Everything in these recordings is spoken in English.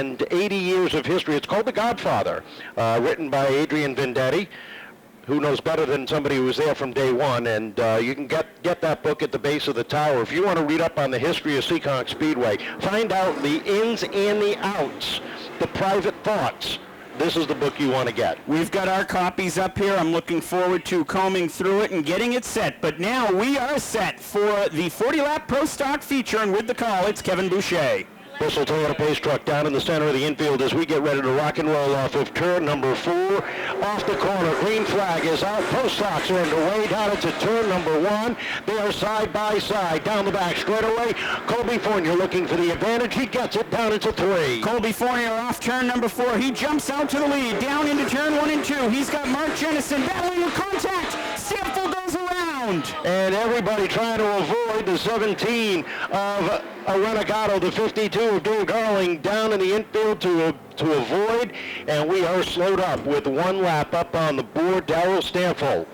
and 80 years of history. It's called The Godfather, written by Adrian Vendetti, who knows better than somebody who was there from day one, and you can get that book at the base of the tower. If you want to read up on the history of Seekonk Speedway, find out the ins and the outs, the private thoughts, this is the book you want to get. We've got our copies up here. I'm looking forward to combing through it and getting it set. But now we are set for the 40-lap Pro Stock feature, and with the call, it's Kevin Boucher. Bissell Toyota Pace truck down in the center of the infield as we get ready to rock and roll off of turn number 4. Off the corner, green flag is out. Pro Stocks are underway down into turn number 1. They are side by side down the back straightaway. Colbey Fournier looking for the advantage. He gets it down into 3. Colbey Fournier off turn number 4. He jumps out to the lead, down into turn 1 and 2. He's got Mark Jenison battling with contact. Stampfl goes around. And everybody trying to avoid the 17 of Arrenegado, the 52 of Dave Darling, down in the infield to avoid, and we are slowed up with 1 lap up on the board. Daryl Stampfl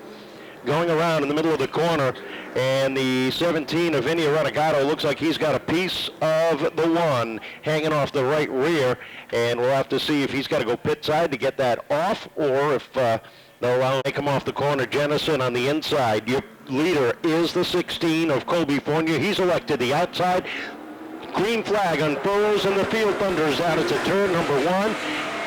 going around in the middle of the corner, and the 17 of Vinnie Arrenegado looks like he's got a piece of the 1 hanging off the right rear, and we'll have to see if he's got to go pit side to get that off, or if they'll allow him to come off the corner. Jenison on the inside. Your leader is the 16 of Colbey Fournier. He's elected the outside. Green flag unfurls and the field thunders out into turn number 1.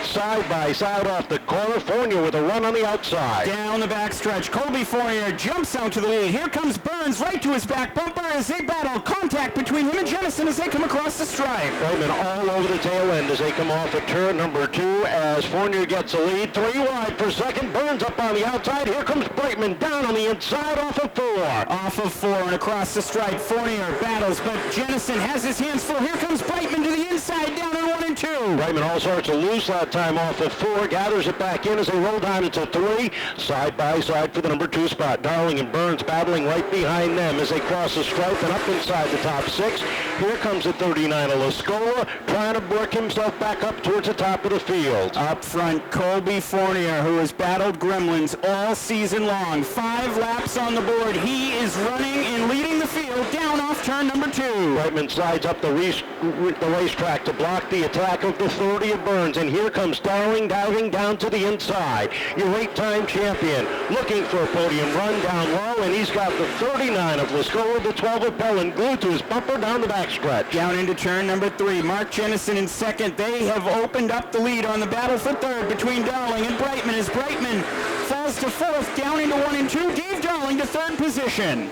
Side by side off the corner. Fournier with a run on the outside. Down the back stretch. Colbey Fournier jumps out to the lead. Here comes Burns right to his back bumper as they battle. Contact between him and Jenison as they come across the stripe. Brightman all over the tail end as they come off at turn number 2 as Fournier gets the lead. 3 wide for second. Burns up on the outside. Here comes Brightman down on the inside off of 4. Off of 4 and across the stripe. Fournier battles, but Jenison has his hands full. Here comes Brightman to the inside down in 1 and 2. Brightman all sorts of loose that time off of 4, gathers it back in as they roll down into 3, side by side for the number 2 spot. Darling and Burns battling right behind them as they cross the stripe and up inside the top 6. Here comes the 39 of Lascuola trying to work himself back up towards the top of the field. Up front, Colbey Fournier, who has battled gremlins all season long. 5 laps on the board. He is running and leading the field down off turn number 2. Brightman slides up the racetrack to block the attack of the 30 of Burns, and here comes Darling diving down to the inside. Your 8-time champion looking for a podium run down low, and he's got the 39 of Lascuola, the 12 of Pelland glued to his bumper down the backstretch. Down into turn number 3. Mark Jenison in second. They have opened up the lead on the battle for third between Darling and Brightman as Brightman falls to 4th, down into 1 and 2. Dave Darling to 3rd position.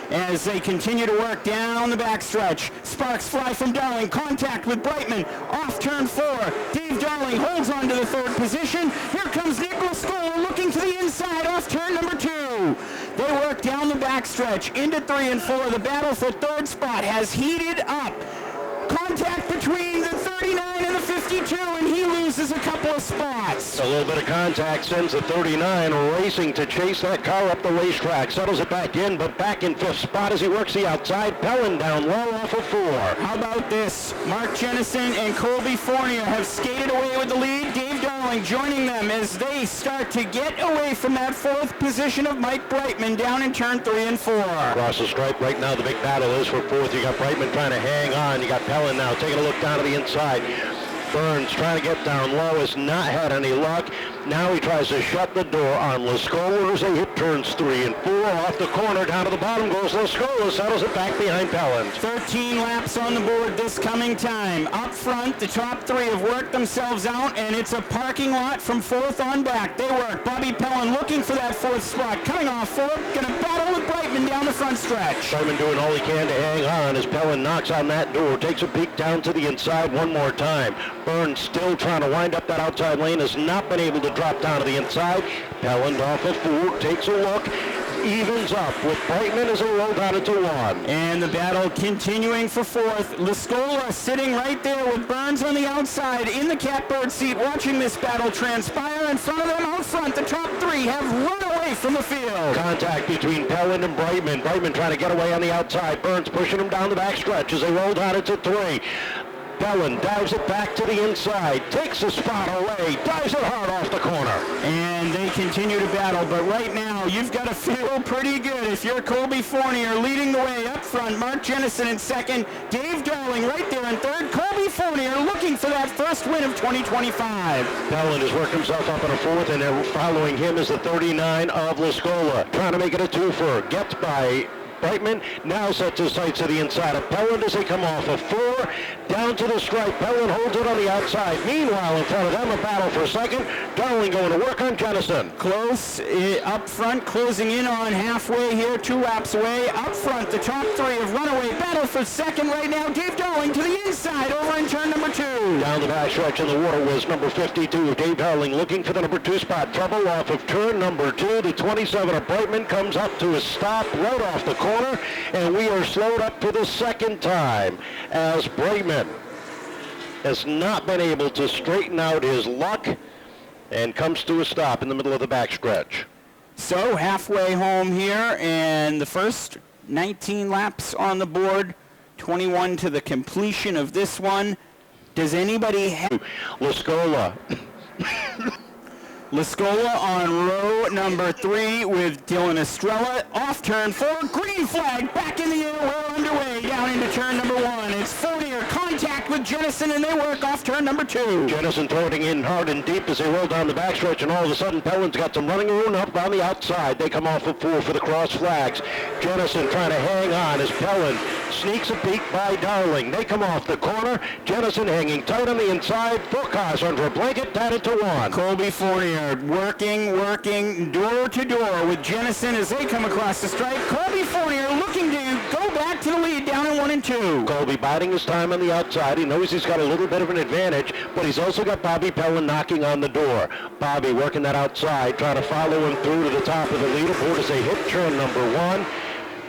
As they continue to work down the backstretch. Sparks fly from Darling. Contact with Brightman. Off turn 4. Dave Darling holds on to the 3rd position. Here comes Nick Lascuola looking to the inside off turn number 2. They work down the backstretch into 3 and 4. The battle for 3rd spot has heated up. Contact between the 39 and the 52, and he loses a couple of spots. A little bit of contact sends the 39 racing to chase that car up the racetrack. Settles it back in, but back in 5th spot as he works the outside. Pelland down low off of 4. How about this? Mark Jenison and Colbey Fournier have skated away with the lead. Dave Darling joining them as they start to get away from that 4th position of Mike Brightman down in turn 3 and 4. Across the stripe right now, the big battle is for 4th. You got Brightman trying to hang on. You got Pelland now taking a look down to the inside. Burns trying to get down low, has not had any luck. Now he tries to shut the door on Lascuola as they hit turns 3 and 4. Off the corner, down to the bottom goes Lascuola, settles it back behind Pelland. 13 laps on the board this coming time. Up front, the top 3 have worked themselves out, and it's a parking lot from 4th on back. They work. Bobby Pelland looking for that 4th spot. Coming off 4th, going to battle with Brightman down the front stretch. Brightman doing all he can to hang on as Pelland knocks on that door, takes a peek down to the inside one more time. Burns still trying to wind up that outside lane, has not been able to drop down to the inside. Pelland off of 4, takes a look, evens up with Brightman as they roll down into 1. And the battle continuing for 4th. Lascuola sitting right there with Burns on the outside in the catbird seat, watching this battle transpire. In front of them, out front, the top 3 have run away from the field. Contact between Pelland and Brightman. Brightman trying to get away on the outside. Burns pushing him down the back stretch as they roll down into 3. Pelland dives it back to the inside, takes the spot away, dives it hard off the corner. And they continue to battle, but right now you've got to feel pretty good if you're Colbey Fournier leading the way up front. Mark Jenison in second, Dave Darling right there in third. Colbey Fournier looking for that first win of 2025. Pelland has worked himself up in a fourth, and following him is the 39 of Lascuola, trying to make it a twofer. Gets by Brightman, now sets his sights to the inside of Pelland as they come off of 4, down to the stripe. Pelland holds it on the outside. Meanwhile, in front of them, a battle for second. Darling going to work on Jenison. Close up front, closing in on halfway here, 2 laps away. Up front, the top 3 of runaway battle for second right now. Dave Darling to the inside over in turn number 2. Down the backstretch in the water was number 52, Dave Darling, looking for the number 2 spot. Trouble off of turn number 2. The 27 of Brightman comes up to a stop right off the corner, and we are slowed up for the second time as Brightman has not been able to straighten out his luck and comes to a stop in the middle of the backstretch. So halfway home here, and the first 19 laps on the board, 21 to the completion of this one. Does anybody have Lascuola on row number 3 with Dylan Estrella. Off turn 4, green flag, back in the air, well underway, down into turn number 1. It's Fournier, contact with Jenison, and they work off turn number 2. Jenison throwing in hard and deep as they roll down the backstretch, and all of a sudden Pelland's got some running room up on the outside. They come off of 4 for the cross flags. Jenison trying to hang on as Pelland sneaks a peek by Darling. They come off the corner. Jenison hanging tight on the inside. 4 cars under a blanket, tied to 1. Colbey Fournier working door to door with Jenison as they come across the stripe. Colbey Fournier looking to go back to the lead down in 1 and 2. Colbey biding his time on the outside. He knows he's got a little bit of an advantage, but he's also got Bobby Pelland knocking on the door. Bobby working that outside, trying to follow him through to the top of the leaderboard as they hit turn number 1.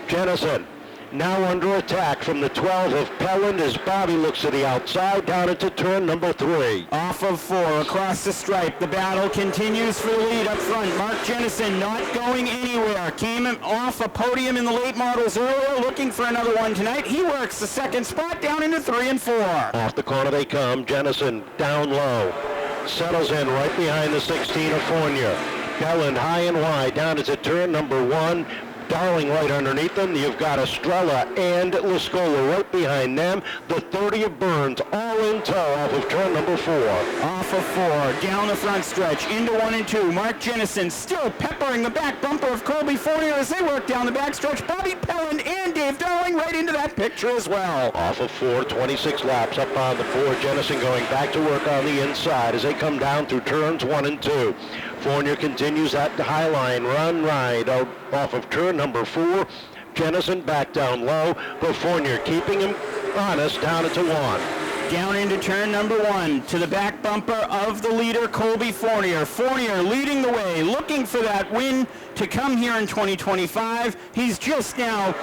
Jenison now under attack from the 12 of Pelland as Bobby looks to the outside, down into turn number 3. Off of 4, across the stripe. The battle continues for the lead up front. Mark Jenison not going anywhere. Came off a podium in the late models earlier, looking for another one tonight. He works the second spot down into 3 and 4. Off the corner they come. Jenison down low. Settles in right behind the 16 of Fournier. Pelland high and wide, down into turn number 1. Darling right underneath them. You've got Estrella and Lascuola right behind them. The 30 of Burns all in tow off of turn number 4. Off of 4, down the front stretch, into 1 and 2. Mark Jenison still peppering the back bumper of Colbey Fournier as they work down the back stretch. Bobby Pelland and Dave Darling right into that picture as well. Off of 4, 26 laps up on the 4. Jenison going back to work on the inside as they come down through turns 1 and 2. Fournier continues at the high line, run right off of turn number 4. Jenison back down low, but Fournier keeping him honest down into 1. Down into turn number 1 to the back bumper of the leader, Colbey Fournier. Fournier leading the way, looking for that win to come here in 2025. He's just now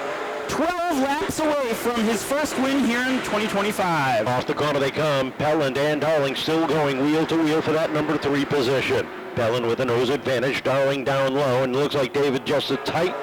12 laps away from his first win here in 2025. Off the corner they come. Pelland and Darling still going wheel to wheel for that number 3 position. Pelland with a nose advantage, Darling down low, and it looks like David just a tick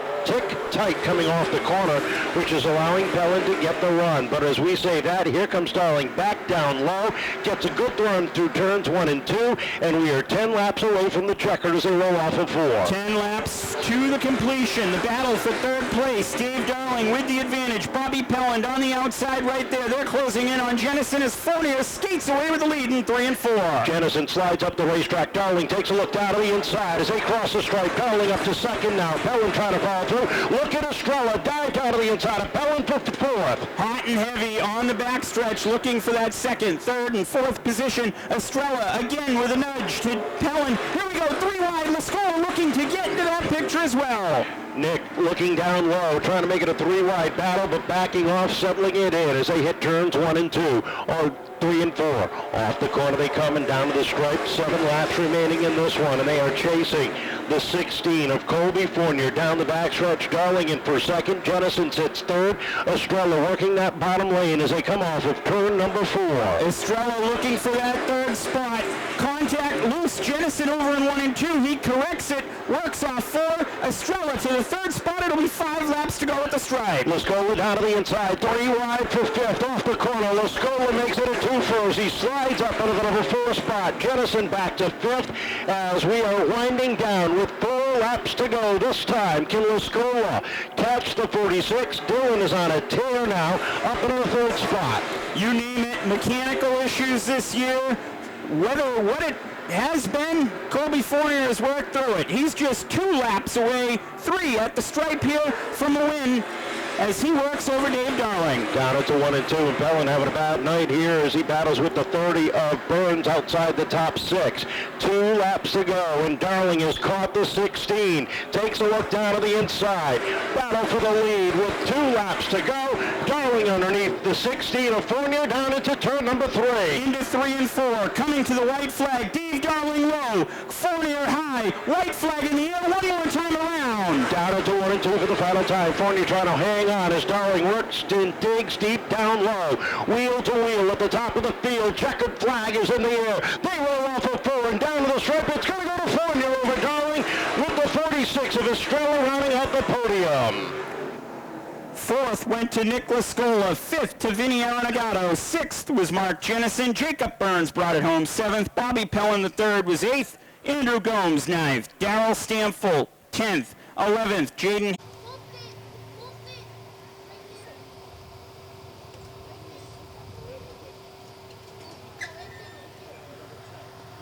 tight coming off the corner, which is allowing Pelland to get the run. But as we say that, here comes Darling back down low, gets a good run through turns 1 and 2, and we are 10 laps away from the checkered as they roll off of 4. 10 laps to the completion. The battle for third place. Dave Darling with the advantage. Bobby Pelland on the outside right there. They're closing in on Jenison as Fournier skates away with the lead in 3 and 4. Jenison slides up the racetrack. Darling takes a look down to the inside as they cross the stripe. Darling up to second now. Pelland trying to follow through. Look at Estrella, dive down to the inside of Pelland for 4th. Hot and heavy on the backstretch, looking for that second, third, and 4th position. Estrella again with a nudge to Pelland. Here we go, 3 wide. Lascuola looking to get into that picture as well. Nick looking down low, trying to make it a 3-wide battle, but backing off, settling it in as they hit turns 1 and 2, or 3 and 4. Off the corner they come and down to the stripe. 7 laps remaining in this one, and they are chasing the 16 of Colbey Fournier down the backstretch. Darling in for second. Jenison sits third. Estrella working that bottom lane as they come off of turn number 4. Estrella looking for that 3rd spot. Contact loose. Jenison over in 1 and 2. He corrects it. Works off 4. Estrella to the third spot. It'll be 5 laps to go at the stripe. Lascuola down to the inside, 3 wide for 5th, off the corner. Lascuola makes it a 2-4. He slides up into the number 4 spot. Jenison back to 5th as we are winding down with 4 laps to go. This time, can Lascuola catch the 46? Dylan is on a tear now, up into the 3rd spot. You name it, mechanical issues this year. What it has been, Colbey Fournier has worked through it. He's just 2 laps away, 3 at the stripe here from the win as he works over Dave Darling. Down into 1 and 2, and Pelland having a bad night here as he battles with the 30 of Burns outside the top 6. 2 laps to go, and Darling has caught the 16. Takes a look down to the inside. Battle for the lead with 2 laps to go. Darling underneath the 16 of Fournier down into turn number 3. Into 3 and 4, coming to the white flag. Dave Darling low, Fournier high, white flag in the air, one more time around. Down into 1 and 2 for the final time. Fournier trying to hang on as Darling works and digs deep down low. Wheel to wheel at the top of the field. Checkered flag is in the air. They roll off of 4 and down to the stripe. It's going to go to Fournier over Darling with the 46 of Estrella rounding out the podium. 4th went to Nick Lascuola, 5th to Vinnie Arrenegado, 6th was Mark Jenison, Jacob Burns brought it home 7th, Bobby Pelland III was 8th, Andrew Gomes 9th, Daryl Stampfl 10th, 11th, Jaden.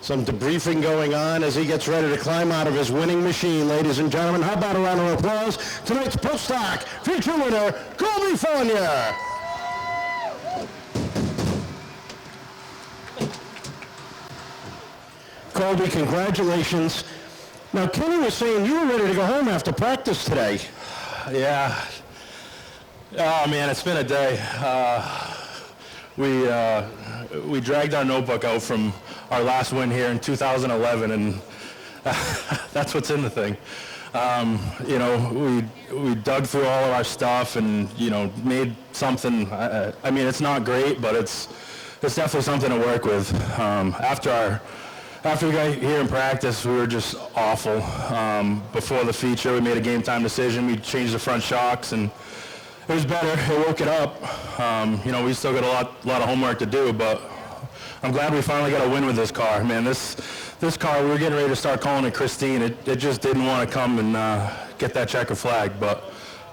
Some debriefing going on as he gets ready to climb out of his winning machine, ladies and gentlemen. How about a round of applause? Tonight's post-stock feature winner, Colbey Fournier. Colbey, congratulations. Now, Kenny was saying you were ready to go home after practice today. Yeah. Oh, man, it's been a day. We dragged our notebook out from our last win here in 2011, and that's what's in the thing. We dug through all of our stuff and, made something. I mean, it's not great, but it's definitely something to work with. After we got here in practice, we were just awful. Before the feature, we made a game time decision. We changed the front shocks, and it was better. It woke it up. We still got a lot of homework to do, but I'm glad we finally got a win with this car. Man, this car, we were getting ready to start calling it Christine. It just didn't want to come and get that checker flag. But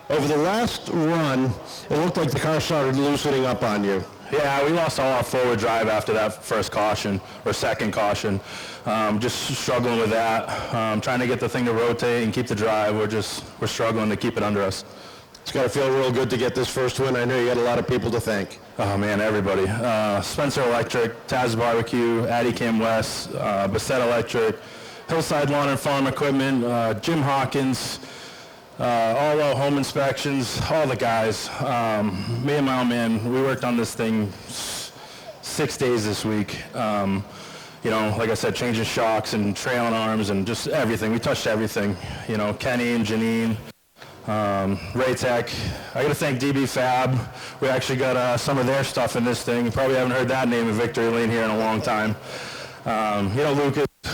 over the last run, it looked like the car started loosening up on you. Yeah, we lost all our forward drive after that first caution, or second caution. Just struggling with that. Trying to get the thing to rotate and keep the drive. We're struggling to keep it under us. It's got to feel real good to get this first win. I know you had a lot of people to thank. Oh, man, everybody. Spencer Electric, Taz Barbecue, Addy Cam West, Bassett Electric, Hillside Lawn and Farm Equipment, Jim Hawkins, All Out Home Inspections, all the guys. Me and my old man, we worked on this thing 6 days this week. Like I said, changing shocks and trailing arms and just everything. We touched everything. Kenny and Janine. Ray Tech. I got to thank DB Fab. We actually got some of their stuff in this thing. You probably haven't heard that name in Victory Lane here in a long time.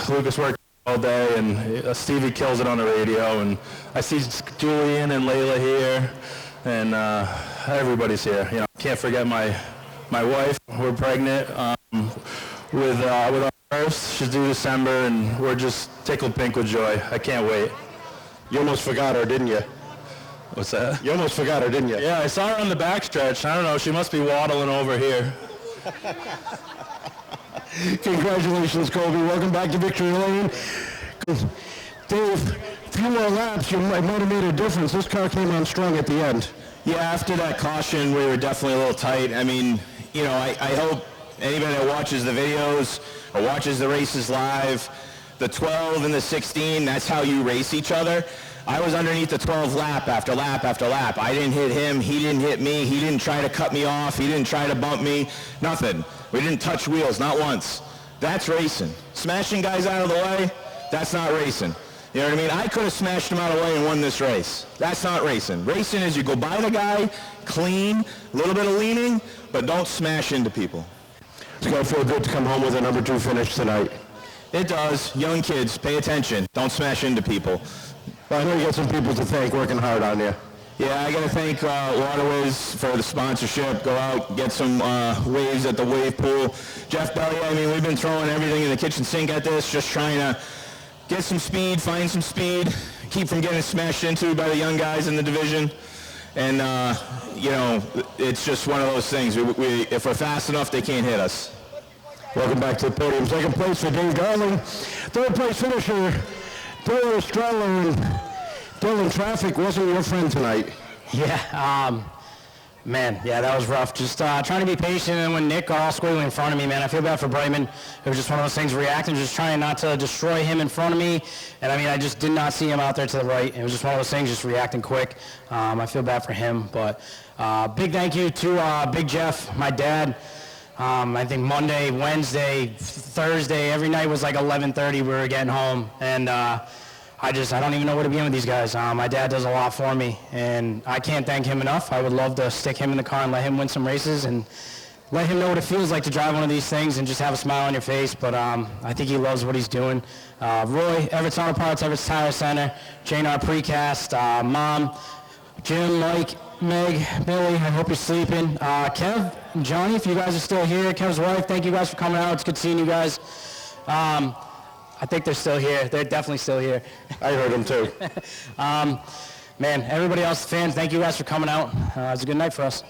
Lucas worked all day, and Stevie kills it on the radio. And I see Julian and Layla here, and everybody's here. Can't forget my wife. We're pregnant with our first. She's due December, and we're just tickled pink with joy. I can't wait. You almost forgot her, didn't you? What's that? You almost forgot her, didn't you? Yeah, I saw her on the backstretch. I don't know. She must be waddling over here. Congratulations, Colbey. Welcome back to Victory Lane. Dave, a few more laps, you might have made a difference. This car came on strong at the end. Yeah, after that caution, we were definitely a little tight. I mean, I hope anybody that watches the videos or watches the races live, the 12 and the 16, that's how you race each other. I was underneath the 12 lap after lap after lap. I didn't hit him. He didn't hit me. He didn't try to cut me off. He didn't try to bump me. Nothing. We didn't touch wheels, not once. That's racing. Smashing guys out of the way, that's not racing. You know what I mean? I could have smashed him out of the way and won this race. That's not racing. Racing is you go by the guy, clean, a little bit of leaning, but don't smash into people. It's going to feel good to come home with a number 2 finish tonight. It does. Young kids, pay attention. Don't smash into people. Well, I know you got some people to thank working hard on you. Yeah, I got to thank Waterways for the sponsorship. Go out, get some waves at the wave pool. Jeff Belly, I mean, we've been throwing everything in the kitchen sink at this, just trying to get some speed, find some speed, keep from getting smashed into by the young guys in the division. And, you know, it's just one of those things. If we're fast enough, they can't hit us. Welcome back to the podium. Second place for Dave Darling. Third place finisher, Dylan Estrella. And Dylan, traffic wasn't your friend tonight. Yeah, man, yeah, that was rough. Just trying to be patient, and when Nick got all squiggly in front of me, man, I feel bad for Brightman. It was just one of those things, reacting, just trying not to destroy him in front of me. And, I mean, I just did not see him out there to the right. It was just one of those things, just reacting quick. I feel bad for him. But big thank you to Big Jeff, my dad. I think Monday, Wednesday, Thursday, every night was like 11:30 we were getting home. And I don't even know where to begin with these guys. My dad does a lot for me, and I can't thank him enough. I would love to stick him in the car and let him win some races and let him know what it feels like to drive one of these things and just have a smile on your face. But I think he loves what he's doing. Roy, Everett's Auto Parts, Everett's Tire Center, J&R Precast, Mom, Jim, Mike, Meg, Billy, I hope you're sleeping. Kev, and Johnny, if you guys are still here, Kev's wife, thank you guys for coming out. It's good seeing you guys. I think they're still here. They're definitely still here. I heard them too. Man, everybody else, the fans, thank you guys for coming out. It was a good night for us.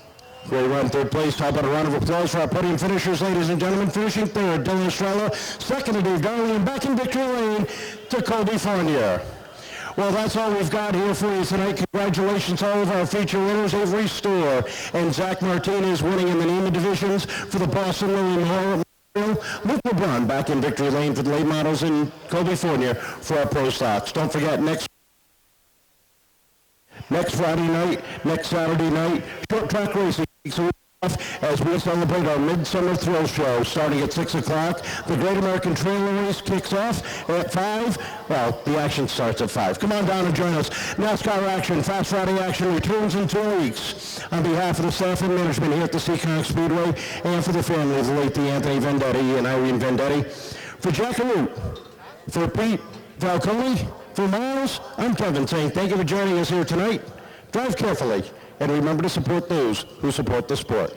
Great run, third place. How about a round of applause for our podium finishers, ladies and gentlemen. Finishing third, Dylan Estrella. Second to Dave Darling, and back in victory lane to Colbey Fournier. Well, that's all we've got here for you tonight. Congratulations to all of our feature winners, Avery Storr and Zach Martinez winning in the NEMA divisions for the Boston William Hall. Luke LeBron back in victory lane for the late models, and Colbey Fournier for our pro stocks. Don't forget, next Friday night, next Saturday night, short track racing as we celebrate our Midsummer Thrill Show starting at 6 o'clock. The Great American Trailer Race kicks off at 5. Well, the action starts at 5. Come on down and join us. NASCAR action, Fast Friday action returns in 2 weeks. On behalf of the staff and management here at the Seekonk Speedway and for the family of the late Anthony Vendetti and Irene Vendetti, for Jack and Root, for Pete Falcone, for Miles, I'm Kevin saying thank you for joining us here tonight. Drive carefully. And remember to support those who support the sport.